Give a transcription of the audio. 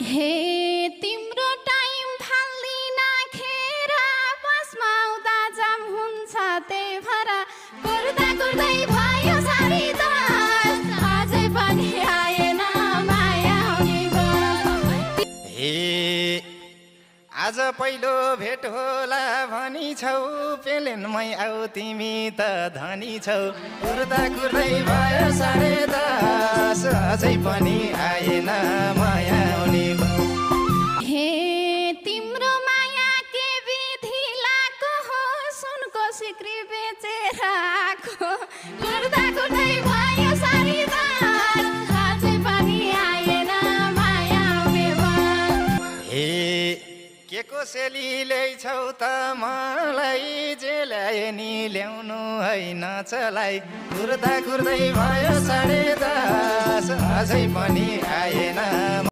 हे तिम्रो टाइम फाल्दिन खेर बसमा आउँदा जाम हुन्छ त्यही भएर कुर्दा कुर्दै भयो सारी दास अझै पनि आएन माया आउने बस। हे आज पहिलो भेट होला भनी छौ पेलेनमै आऊ तिमी त धनी छौ कुर्दा कुर्दै भयो साढे दस अझै पनि आएन माया आउने बस। हे तिम्रो माया के विधि लाको हो सुनको सिक्री बेचेर आएको कुर्दा कुर्दै भयो सारी दास अझै पनि आएन माया आउने बस। हे के को सेली ल्याइछौ त मलाई जे ल्याए नि ल्याउनु होइन चलाई कुर्दा कुर्दै भयो साढे दस अझै पनि आएन।